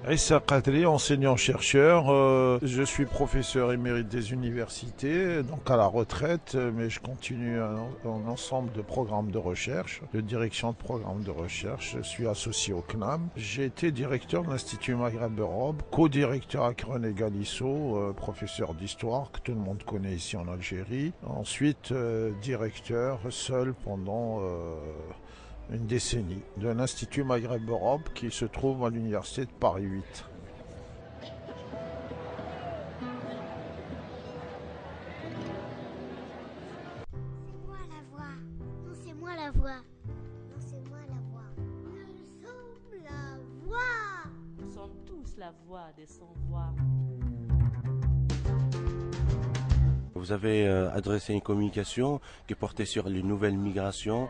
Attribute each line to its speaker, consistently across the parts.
Speaker 1: Issa Qadri, enseignant-chercheur. Je suis professeur émérite des universités, donc à la retraite, mais je continue un ensemble de programmes de recherche, de direction de programmes de recherche. Je suis associé au CNAM. J'ai été directeur de l'Institut Maghreb Europe, co-directeur avec René Galisso, professeur d'histoire que tout le monde connaît ici en Algérie. Ensuite, directeur seul pendant une décennie de l'Institut Maghreb Europe qui se trouve à l'Université de Paris 8.
Speaker 2: C'est moi la voix. Non, c'est moi la voix. Non, c'est moi la voix. Nous sommes la voix.
Speaker 3: Nous sommes tous la voix des sans-voix.
Speaker 4: Vous avez adressé une communication qui portait sur les nouvelles migrations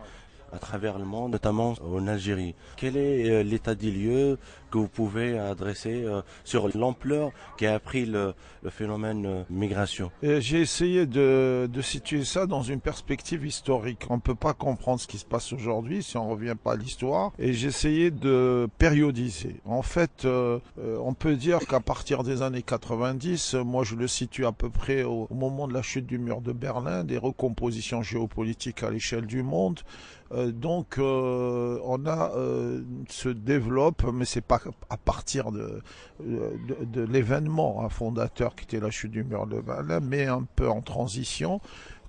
Speaker 4: à travers le monde, notamment en Algérie. Quel est l'état des lieux que vous pouvez adresser sur l'ampleur qu'a pris le phénomène migration?
Speaker 1: J'ai essayé de situer ça dans une perspective historique. On ne peut pas comprendre ce qui se passe aujourd'hui si on ne revient pas à l'histoire. Et j'ai essayé de périodiser. En fait, on peut dire qu'à partir des années 90, moi je le situe à peu près au moment de la chute du mur de Berlin, des recompositions géopolitiques à l'échelle du monde. Donc on a se développe, mais c'est pas à partir de l'événement fondateur qui était la chute du mur de Berlin, mais un peu en transition,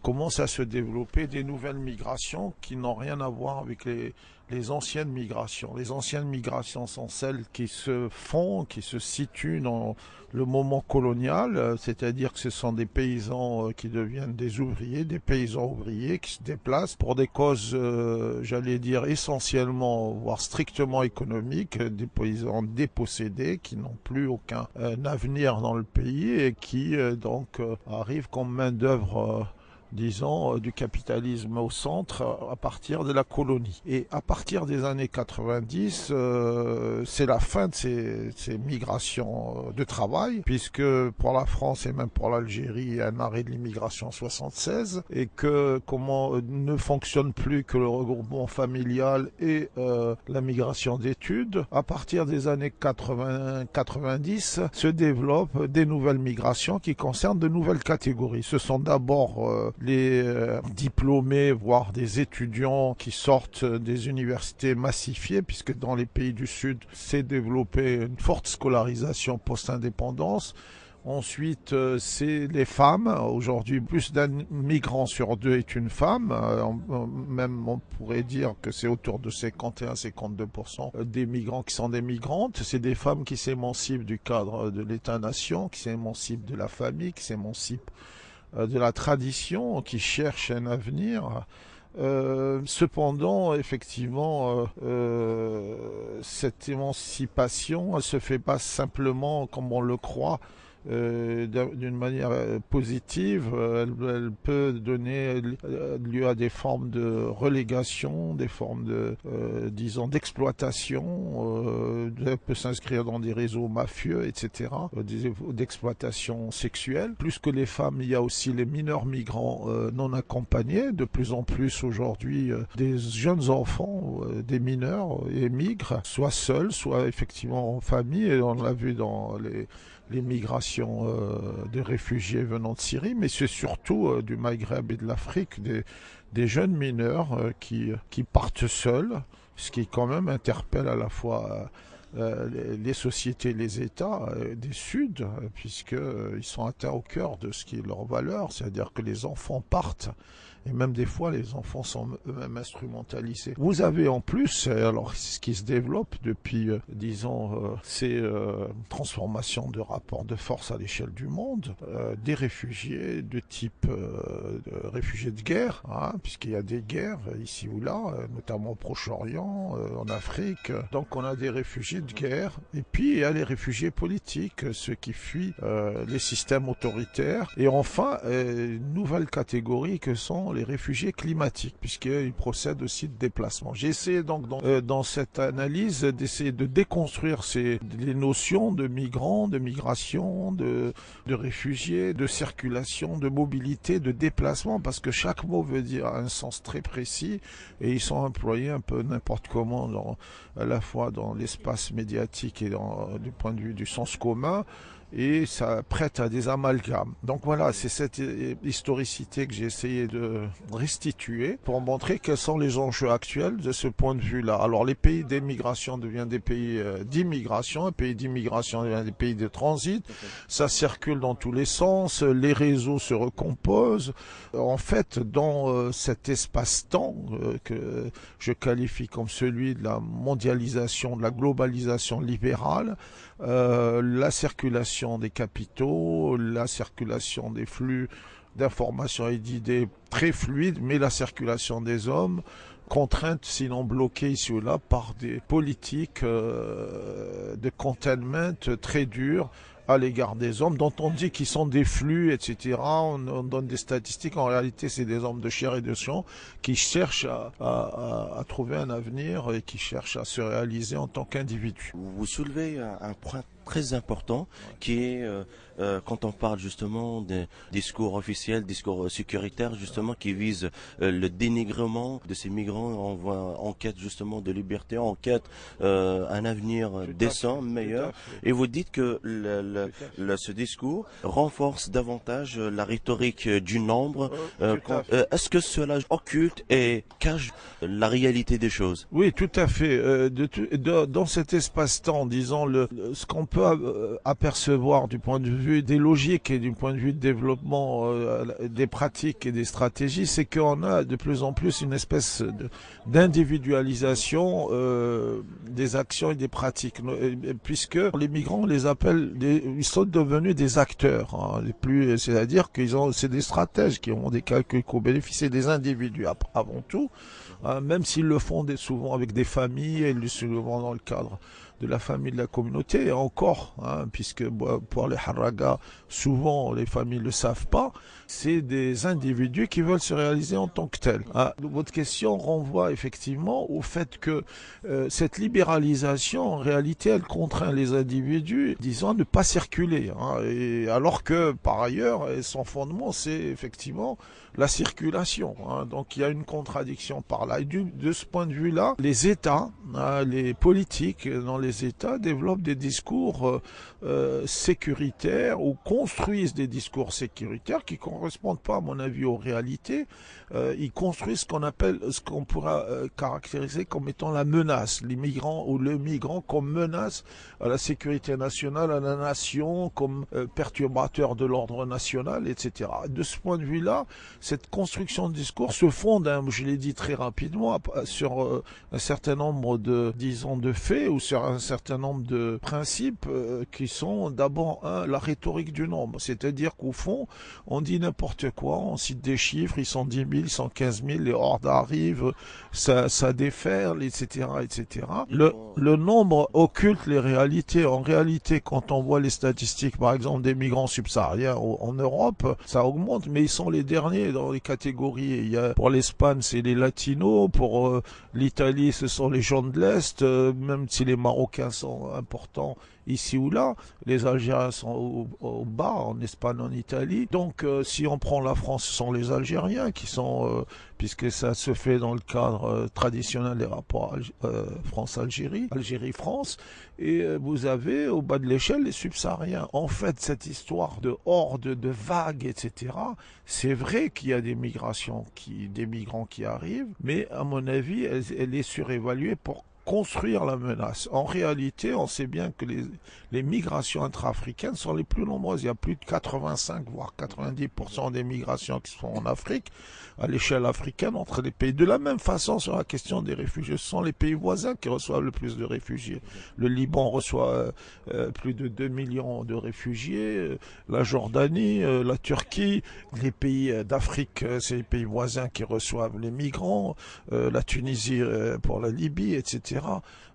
Speaker 1: commencent à se développer des nouvelles migrations qui n'ont rien à voir avec les anciennes migrations. Les anciennes migrations sont celles qui se font, qui se situent dans le moment colonial, c'est-à-dire que ce sont des paysans qui deviennent des ouvriers, des paysans ouvriers qui se déplacent pour des causes, j'allais dire, essentiellement, voire strictement économiques, des paysans dépossédés qui n'ont plus aucun avenir dans le pays et qui donc arrivent comme main-d'œuvre disons, du capitalisme au centre à partir de la colonie. Et à partir des années 90, c'est la fin de ces migrations de travail, puisque pour la France et même pour l'Algérie, il y a un arrêt de l'immigration en 76, et que comment ne fonctionne plus que le regroupement familial et la migration d'études. À partir des années 80-90, se développent des nouvelles migrations qui concernent de nouvelles catégories. Ce sont d'abord les diplômés, voire des étudiants qui sortent des universités massifiées, puisque dans les pays du Sud s'est développée une forte scolarisation post-indépendance. Ensuite, c'est les femmes. Aujourd'hui, plus d'un migrant sur deux est une femme. Même on pourrait dire que c'est autour de 51-52% des migrants qui sont des migrantes. C'est des femmes qui s'émancipent du cadre de l'État-nation, qui s'émancipent de la famille, qui s'émancipent de la tradition, qui cherche un avenir. Cependant, effectivement, cette émancipation, elle se fait pas simplement comme on le croit, d'une manière positive. Elle peut donner lieu à des formes de relégation, des formes de, disons, d'exploitation. Elle peut s'inscrire dans des réseaux mafieux, etc., d'exploitation sexuelle. Plus que les femmes, il y a aussi les mineurs migrants non accompagnés. De plus en plus aujourd'hui, des jeunes enfants, des mineurs émigrent, soit seuls, soit effectivement en famille. Et on l'a vu dans les migrations de réfugiés venant de Syrie, mais c'est surtout du Maghreb et de l'Afrique, des jeunes mineurs qui partent seuls, ce qui quand même interpelle à la fois les sociétés et les États des Suds, puisqu'ils sont atteints au cœur de ce qui est leur valeur, c'est-à-dire que les enfants partent, et même des fois les enfants sont eux-mêmes instrumentalisés. Vous avez en plus, alors ce qui se développe depuis, disons, ces transformations de rapports de force à l'échelle du monde, des réfugiés de type de réfugiés de guerre, hein, puisqu'il y a des guerres ici ou là, notamment au Proche-Orient, en Afrique. Donc on a des réfugiés de guerre, et puis il y a les réfugiés politiques, ceux qui fuient les systèmes autoritaires, et enfin une nouvelle catégorie que sont les réfugiés climatiques, puisqu'ils procèdent aussi de déplacement. J'ai essayé donc dans cette analyse d'essayer de déconstruire les notions de migrants, de migration, de réfugiés, de circulation, de mobilité, de déplacement, parce que chaque mot veut dire un sens très précis et ils sont employés un peu n'importe comment, à la fois dans l'espace médiatique et du point de vue du sens commun. Et ça prête à des amalgames. Donc voilà, c'est cette historicité que j'ai essayé de restituer pour montrer quels sont les enjeux actuels de ce point de vue-là. Alors les pays d'émigration deviennent des pays d'immigration, les pays d'immigration deviennent des pays de transit, ça circule dans tous les sens, les réseaux se recomposent. En fait, dans cet espace-temps que je qualifie comme celui de la mondialisation, de la globalisation libérale, la circulation des capitaux, la circulation des flux d'informations et d'idées très fluide, mais la circulation des hommes contrainte, sinon bloquée ici ou là, par des politiques de containment très dures à l'égard des hommes, dont on dit qu'ils sont des flux, etc. On donne des statistiques, en réalité c'est des hommes de chair et de sang qui cherchent à trouver un avenir et qui cherchent à se réaliser en tant qu'individus.
Speaker 4: Vous soulevez un point très important qui est quand on parle justement des discours officiels, discours sécuritaires justement qui visent le dénigrement de ces migrants en quête justement de liberté, en quête un avenir décent, meilleur. Et vous dites que ce discours renforce davantage la rhétorique du nombre. Est-ce que cela occulte et cache la réalité des choses?
Speaker 1: Oui, tout à fait. Dans cet espace-temps, disons, ce qu'on peut apercevoir du point de vue des logiques et du point de vue de développement des pratiques et des stratégies, c'est qu'on a de plus en plus une espèce d'individualisation des actions et des pratiques, puisque les migrants, on les appelle, ils sont devenus des acteurs, hein, c'est-à-dire c'est des stratèges qui ont des calculs co-bénéfices, des individus avant tout, même s'ils le font souvent avec des familles et souvent dans le cadre de la famille, de la communauté, et encore, puisque pour les Harraga, souvent les familles ne le savent pas, c'est des individus qui veulent se réaliser en tant que tels. Votre question renvoie effectivement au fait que cette libéralisation, en réalité, elle contraint les individus, disons, à ne pas circuler. Et alors que, par ailleurs, son fondement, c'est effectivement la circulation. Donc il y a une contradiction par là. Et de ce point de vue-là, les États, les politiques dans les États développent des discours sécuritaires ou construisent des discours sécuritaires qui correspondent pas, à mon avis, aux réalités. Ils construisent ce qu'on pourra caractériser comme étant la menace, les migrants ou le migrant comme menace à la sécurité nationale, à la nation, comme perturbateur de l'ordre national, etc. De ce point de vue-là, cette construction de discours se fonde, je l'ai dit très rapidement, sur un certain nombre de faits ou sur un certain nombre de principes qui sont d'abord la rhétorique du nombre. C'est-à-dire qu'au fond, on dit n'importe quoi, on cite des chiffres, ils sont 10 000, ils sont 15 000, les hordes arrivent, ça déferle, etc., etc. Le nombre occulte les réalités. En réalité, quand on voit les statistiques, par exemple, des migrants subsahariens en Europe, ça augmente, mais ils sont les derniers dans les catégories. Pour l'Espagne, c'est les latinos, pour l'Italie, ce sont les gens de l'Est, même si les Marocains sont importants ici ou là, les Algériens sont au bas, en Espagne, en Italie. Donc, si on prend la France, ce sont les Algériens qui sont, puisque ça se fait dans le cadre traditionnel des rapports France-Algérie, Algérie-France, et vous avez au bas de l'échelle les subsahariens. En fait, cette histoire de hordes, de vagues, etc., c'est vrai qu'il y a des migrations, des migrants qui arrivent, mais à mon avis, elle est surévaluée pour construire la menace. En réalité, on sait bien que les migrations intra-africaines sont les plus nombreuses. Il y a plus de 85 voire 90% des migrations qui sont en Afrique, à l'échelle africaine, entre les pays. De la même façon, sur la question des réfugiés, ce sont les pays voisins qui reçoivent le plus de réfugiés. Le Liban reçoit plus de 2 millions de réfugiés, la Jordanie, la Turquie, les pays d'Afrique, c'est les pays voisins qui reçoivent les migrants, la Tunisie pour la Libye, etc.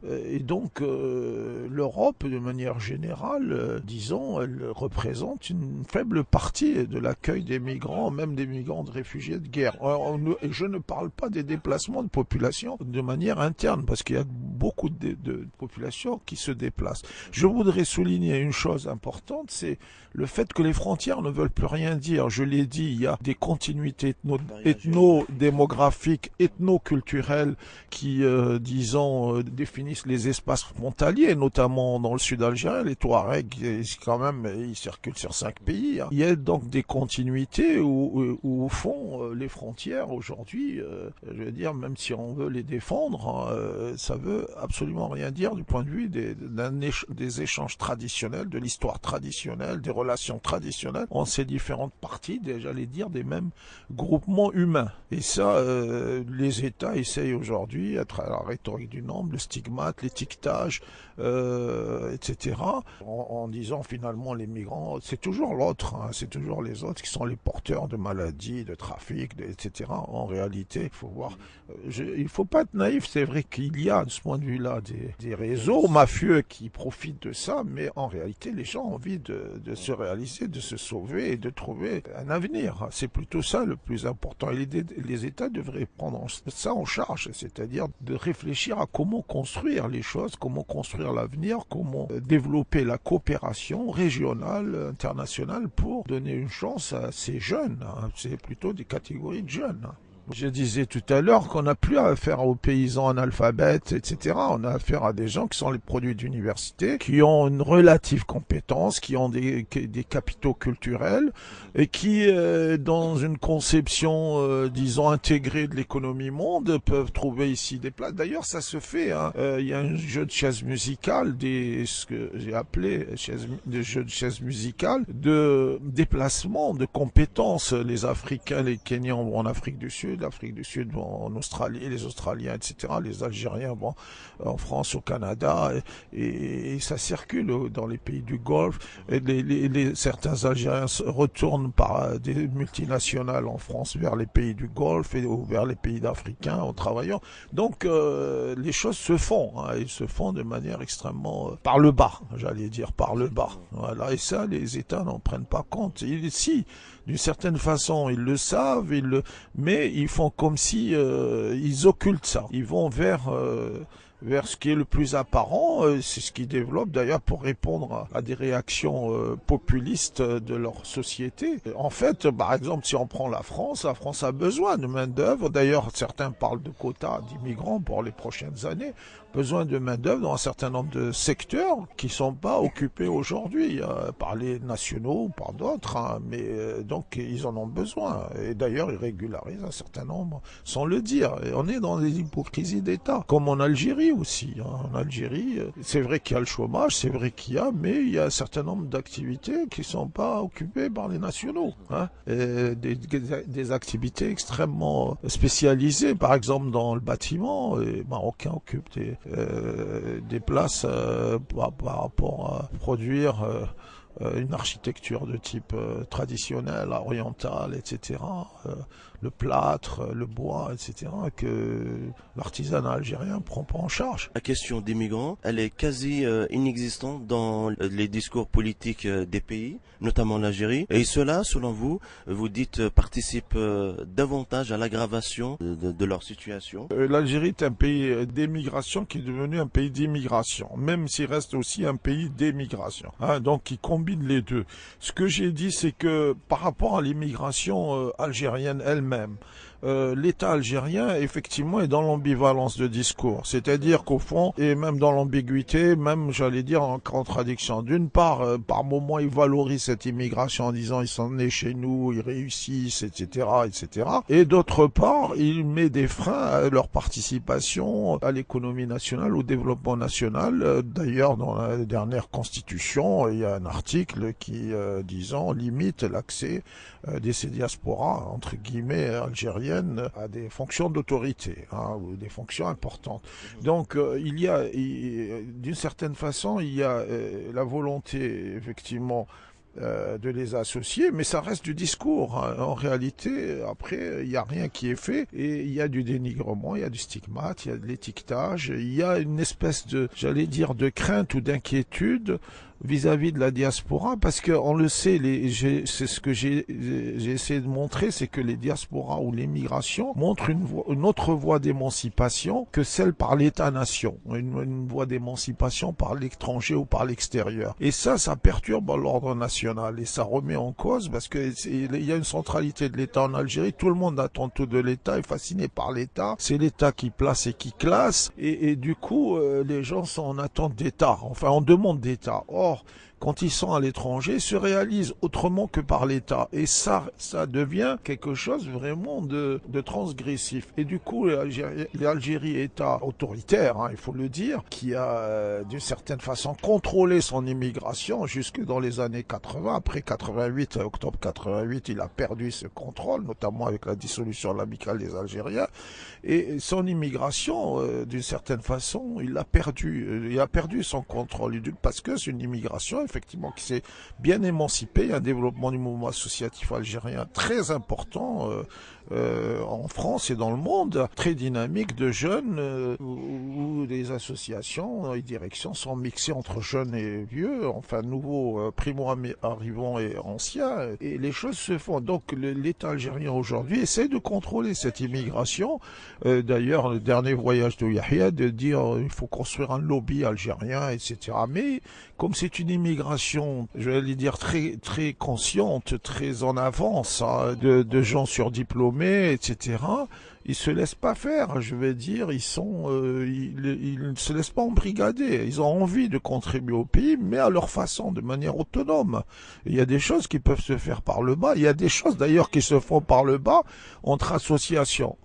Speaker 1: Et donc l'Europe, de manière générale, disons, elle représente une faible partie de l'accueil des migrants, même des migrants de réfugiés de guerre. Et je ne parle pas des déplacements de population de manière interne, parce qu'il y a beaucoup de populations qui se déplacent. Je voudrais souligner une chose importante, c'est le fait que les frontières ne veulent plus rien dire. Je l'ai dit, il y a des continuités ethno-démographiques, ethno-culturelles qui, disons, définissent les espaces frontaliers, notamment dans le sud algérien. Les Touaregs, quand même, ils circulent sur 5 pays. Il y a donc des continuités où au fond, les frontières aujourd'hui, je veux dire, même si on veut les défendre, ça veut absolument rien dire du point de vue des échanges traditionnels, de l'histoire traditionnelle, des relations traditionnelles en ces différentes parties, j'allais dire, des mêmes groupements humains. Et ça, les États essayent aujourd'hui, à travers la rhétorique du nombre, le stigmate, l'étiquetage, etc., en disant finalement les migrants, c'est toujours l'autre, hein, c'est toujours les autres qui sont les porteurs de maladies, de trafic, etc. En réalité, il faut voir, il faut pas être naïf, c'est vrai qu'il y a de ce point de vue-là des réseaux mafieux qui profitent de ça, mais en réalité, les gens ont envie de se réaliser, de se sauver et de trouver un avenir. C'est plutôt ça le plus important. Et les États devraient prendre ça en charge, c'est-à-dire de réfléchir à comment construire les choses, comment construire l'avenir, comment développer la coopération régionale, internationale pour donner une chance à ces jeunes. C'est plutôt des catégories de jeunes. Je disais tout à l'heure qu'on n'a plus affaire aux paysans analphabètes, etc. On a affaire à des gens qui sont les produits d'université, qui ont une relative compétence, qui ont des capitaux culturels et qui, dans une conception, disons, intégrée de l'économie monde, peuvent trouver ici des places. D'ailleurs, ça se fait. Hein. Il y a un jeu de chaises musicales, ce que j'ai appelé des jeux de chaises musicales, de déplacement, de compétences. Les Africains, les Kenyans vont en Afrique du Sud, l'Afrique du Sud vont en Australie, les Australiens, etc., les Algériens vont en France, au Canada, et ça circule dans les pays du Golfe. Et certains Algériens se retournent par des multinationales en France vers les pays du Golfe ou vers les pays d'Africains en travaillant. Donc les choses se font, hein, ils se font de manière extrêmement par le bas, j'allais dire par le bas. Voilà, et ça, les États n'en prennent pas compte. Si, d'une certaine façon, ils le savent, mais ils font comme si ils occultent ça. Ils vont vers ce qui est le plus apparent, c'est ce qu'ils développent d'ailleurs pour répondre à des réactions populistes de leur société. En fait, par exemple, si on prend la France a besoin de main-d'œuvre. D'ailleurs, certains parlent de quotas d'immigrants pour les prochaines années. Besoin de main-d'œuvre dans un certain nombre de secteurs qui ne sont pas occupés aujourd'hui par les nationaux ou par d'autres, hein, mais donc ils en ont besoin. Et d'ailleurs, ils régularisent un certain nombre sans le dire. Et on est dans des hypocrisies d'État, comme en Algérie aussi. Hein. En Algérie, c'est vrai qu'il y a le chômage, c'est vrai qu'il y a, mais il y a un certain nombre d'activités qui ne sont pas occupées par les nationaux. Hein. Des activités extrêmement spécialisées, par exemple dans le bâtiment, les Marocains occupent des places par rapport à produire une architecture de type traditionnel, oriental, etc., le plâtre, le bois, etc., que l'artisanat algérien ne prend pas en charge.
Speaker 4: La question des migrants, elle est quasi inexistante dans les discours politiques des pays, notamment l'Algérie. Et cela, selon vous, vous dites, participe davantage à l'aggravation de leur situation.
Speaker 1: L'Algérie est un pays d'émigration qui est devenu un pays d'immigration, même s'il reste aussi un pays d'émigration. Hein, donc, qui combine les deux. Ce que j'ai dit, c'est que par rapport à l'immigration algérienne elle-même, l'État algérien, effectivement, est dans l'ambivalence de discours. C'est-à-dire qu'au fond, et même dans l'ambiguïté, même, j'allais dire, en contradiction. D'une part, par moment, il valorise cette immigration en disant, ils sont nés chez nous, ils réussissent, etc., etc. Et d'autre part, il met des freins à leur participation à l'économie nationale, au développement national. D'ailleurs, dans la dernière constitution, il y a un article qui, disons, limite l'accès ces diasporas, entre guillemets, algériennes, à des fonctions d'autorité, hein, ou des fonctions importantes. Donc, il y a, d'une certaine façon, il y a la volonté, effectivement, de les associer, mais ça reste du discours. Hein. En réalité, après, il n'y a rien qui est fait et il y a du dénigrement, il y a du stigmate, il y a de l'étiquetage, il y a une espèce de, j'allais dire, de crainte ou d'inquiétude vis-à-vis de la diaspora, parce que on le sait, c'est ce que j'ai essayé de montrer, c'est que les diasporas ou l'émigration montrent une autre voie d'émancipation que celle par l'État-nation, une voie d'émancipation par l'étranger ou par l'extérieur. Et ça perturbe l'ordre national et ça remet en cause, parce que il y a une centralité de l'État en Algérie, tout le monde attend tout de l'État, est fasciné par l'État, c'est l'État qui place et qui classe, et du coup, les gens sont en attente d'État, enfin on demande d'État. Or, quand ils sont à l'étranger, se réalisent autrement que par l'État. Et ça devient quelque chose vraiment de transgressif. Et du coup, l'Algérie, État autoritaire, hein, il faut le dire, qui a d'une certaine façon contrôlé son immigration jusque dans les années 80. Après 88, octobre 88, il a perdu ce contrôle, notamment avec la dissolution de l'amicale des Algériens. Et son immigration, d'une certaine façon, il a perdu son contrôle. Parce que c'est une immigration, effectivement, qui s'est bien émancipée, un développement du mouvement associatif algérien très important en France et dans le monde, très dynamique de jeunes où les associations et directions sont mixées entre jeunes et vieux, enfin nouveaux primo-arrivants et anciens, et les choses se font. Donc l'État algérien aujourd'hui essaie de contrôler cette immigration. D'ailleurs, le dernier voyage de Yahya, de dire il faut construire un lobby algérien, etc. Mais comme c'est une immigration, je vais dire très très consciente, très en avance, hein, de gens surdiplômés, etc. Ils se laissent pas faire, je vais dire, ils ne se laissent pas embrigader. Ils ont envie de contribuer au pays, mais à leur façon, de manière autonome. Et il y a des choses qui peuvent se faire par le bas. Il y a des choses d'ailleurs qui se font par le bas entre associations.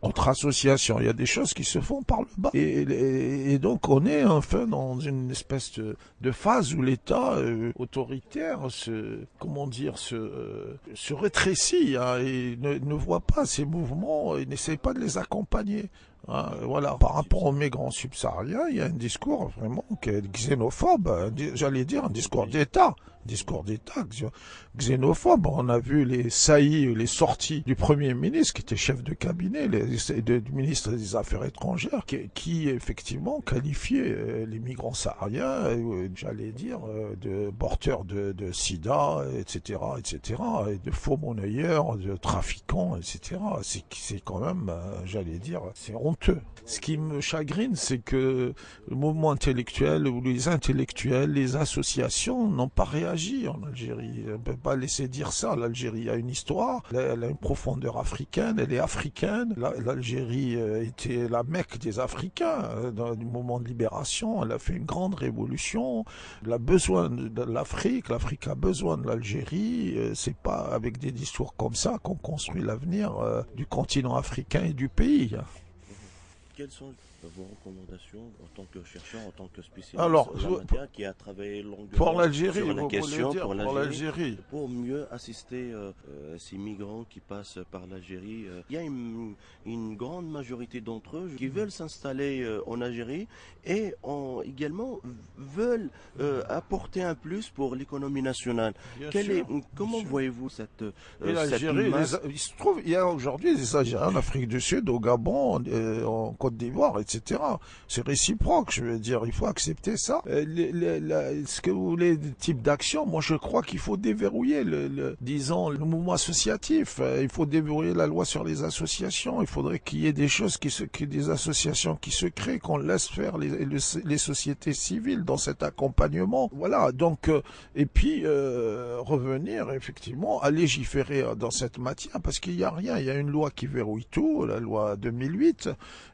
Speaker 1: Il y a des choses qui se font par le bas. Et donc on est enfin dans une espèce de phase où l'État autoritaire se rétrécit, hein, et ne voit pas ces mouvements et n'essaie pas de les accompagner. Hein, voilà. Par rapport aux migrants subsahariens, il y a un discours vraiment qui est xénophobe, j'allais dire un discours d'État. Xénophobe. On a vu les saillies, les sorties du Premier ministre, qui était chef de cabinet, du ministre des Affaires étrangères, qui effectivement qualifiait les migrants sahariens, j'allais dire, de porteurs de sida, etc., et de faux monnayeurs, de trafiquants, etc. C'est quand même, j'allais dire, c'est honteux. Ce qui me chagrine, c'est que le mouvement intellectuel ou les intellectuels, les associations n'ont pas réagi en Algérie. On ne peut pas laisser dire ça. L'Algérie a une histoire, elle a une profondeur africaine, elle est africaine. L'Algérie était la Mecque des Africains dans le moment de libération. Elle a fait une grande révolution. Elle a besoin de l'Afrique a besoin de l'Algérie. C'est pas avec des discours comme ça qu'on construit l'avenir du continent africain et du pays.
Speaker 4: Quelles sont vos recommandations en tant que chercheur, en tant que spécialiste qui a travaillé longuement
Speaker 1: pour l'Algérie,
Speaker 4: sur la question,
Speaker 1: pour l'Algérie,
Speaker 4: pour mieux assister ces migrants qui passent par l'Algérie? Il y a une grande majorité d'entre eux qui veulent s'installer en Algérie et également veulent apporter un plus pour l'économie nationale. Comment voyez-vous cette
Speaker 1: l'Algérie, il se trouve, il y a aujourd'hui des Algériens en Afrique du Sud, au Gabon, en Côte d'Ivoire, etc. C'est réciproque, je veux dire, il faut accepter ça. Ce que vous voulez, des types d'actions, moi je crois qu'il faut déverrouiller le mouvement associatif. Il faut déverrouiller la loi sur les associations. Il faudrait qu'il y ait des choses des associations qui se créent, qu'on laisse faire les sociétés civiles dans cet accompagnement. Voilà, donc, et puis revenir effectivement à légiférer dans cette matière, parce qu'il n'y a rien. Il y a une loi qui verrouille tout, la loi 2008,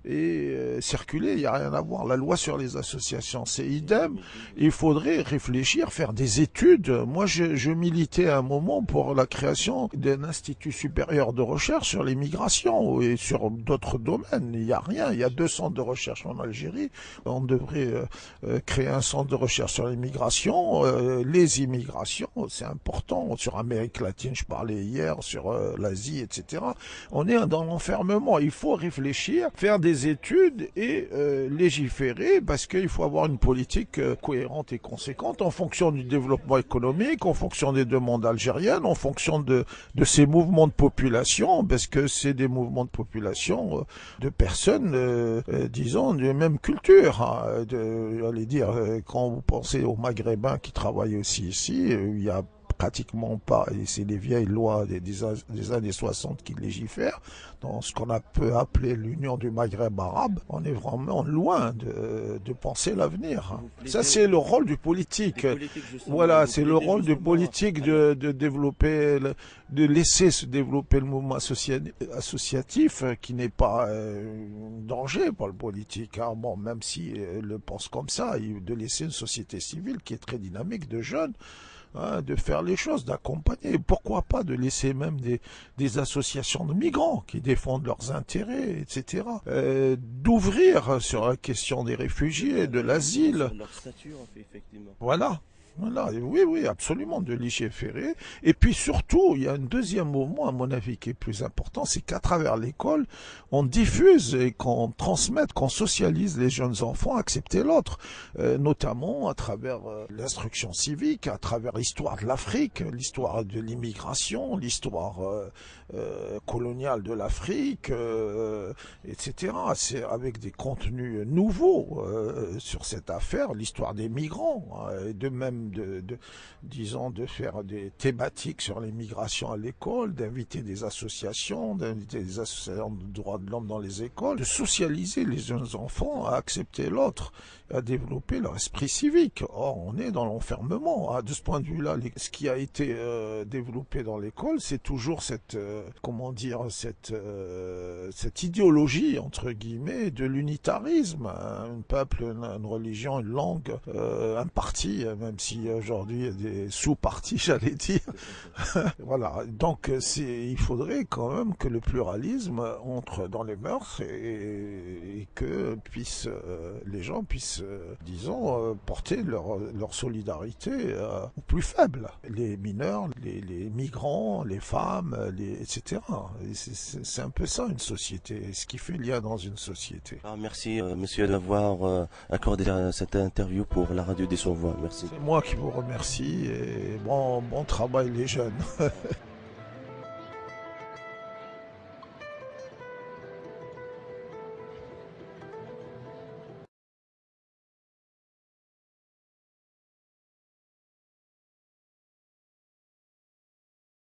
Speaker 1: et circuler, il n'y a rien à voir. La loi sur les associations, c'est idem. Il faudrait réfléchir, faire des études. Moi, je militais à un moment pour la création d'un institut supérieur de recherche sur les migrations et sur d'autres domaines. Il n'y a rien. Il y a 2 centres de recherche en Algérie. On devrait créer un centre de recherche sur les migrations, les immigrations, c'est important. Sur Amérique latine, je parlais hier, sur l'Asie, etc. On est dans l'enfermement. Il faut réfléchir, faire des études et légiférer parce qu'il faut avoir une politique cohérente et conséquente en fonction du développement économique, en fonction des demandes algériennes, en fonction de ces mouvements de population, parce que c'est des mouvements de population de personnes, disons, de même culture. Hein, allez dire, quand vous pensez aux Maghrébins qui travaillent aussi ici, il y a pratiquement pas, et c'est les vieilles lois des années 60 qui légifèrent, dans ce qu'on peut appeler l'Union du Maghreb arabe, on est vraiment loin de penser l'avenir. Ça, c'est le rôle du politique. Voilà, c'est le rôle du politique de développer, de laisser se développer le mouvement associatif, qui n'est pas un danger pour le politique. Hein. Bon, même s'il le pense comme ça, de laisser une société civile qui est très dynamique, de jeunes, hein, de faire les choses, d'accompagner. Pourquoi pas de laisser même des associations de migrants qui défendent leurs intérêts, etc. D'ouvrir sur la question des réfugiés, de l'asile.
Speaker 4: Leur statut, en fait, effectivement.
Speaker 1: Voilà. Voilà, oui, absolument, de légiférer. Et puis surtout, il y a un deuxième moment, à mon avis, qui est plus important, c'est qu'à travers l'école, on diffuse et qu'on transmette, qu'on socialise les jeunes enfants à accepter l'autre, notamment à travers l'instruction civique, à travers l'histoire de l'Afrique, l'histoire de l'immigration, l'histoire coloniale de l'Afrique, etc. C'est avec des contenus nouveaux sur cette affaire, l'histoire des migrants, et de même disons, de faire des thématiques sur les migrations à l'école, d'inviter des associations de droits de l'homme dans les écoles, de socialiser les jeunes enfants à accepter l'autre, à développer leur esprit civique. Or, on est dans l'enfermement. De ce point de vue-là, ce qui a été développé dans l'école, c'est toujours cette, cette idéologie, entre guillemets, de l'unitarisme. Un peuple, une religion, une langue, un parti, même si aujourd'hui il y a des sous-partis, j'allais dire. Voilà. Donc, il faudrait quand même que le pluralisme entre dans les mœurs et que les gens puissent, disons, porter leur solidarité aux plus faibles. Les mineurs, les migrants, les femmes, etc. C'est un peu ça une société, ce qui fait lien dans une société.
Speaker 4: Merci monsieur d'avoir accordé cette interview pour la radio des Sans-Voix. Merci.
Speaker 1: C'est moi qui vous remercie et bon travail les jeunes.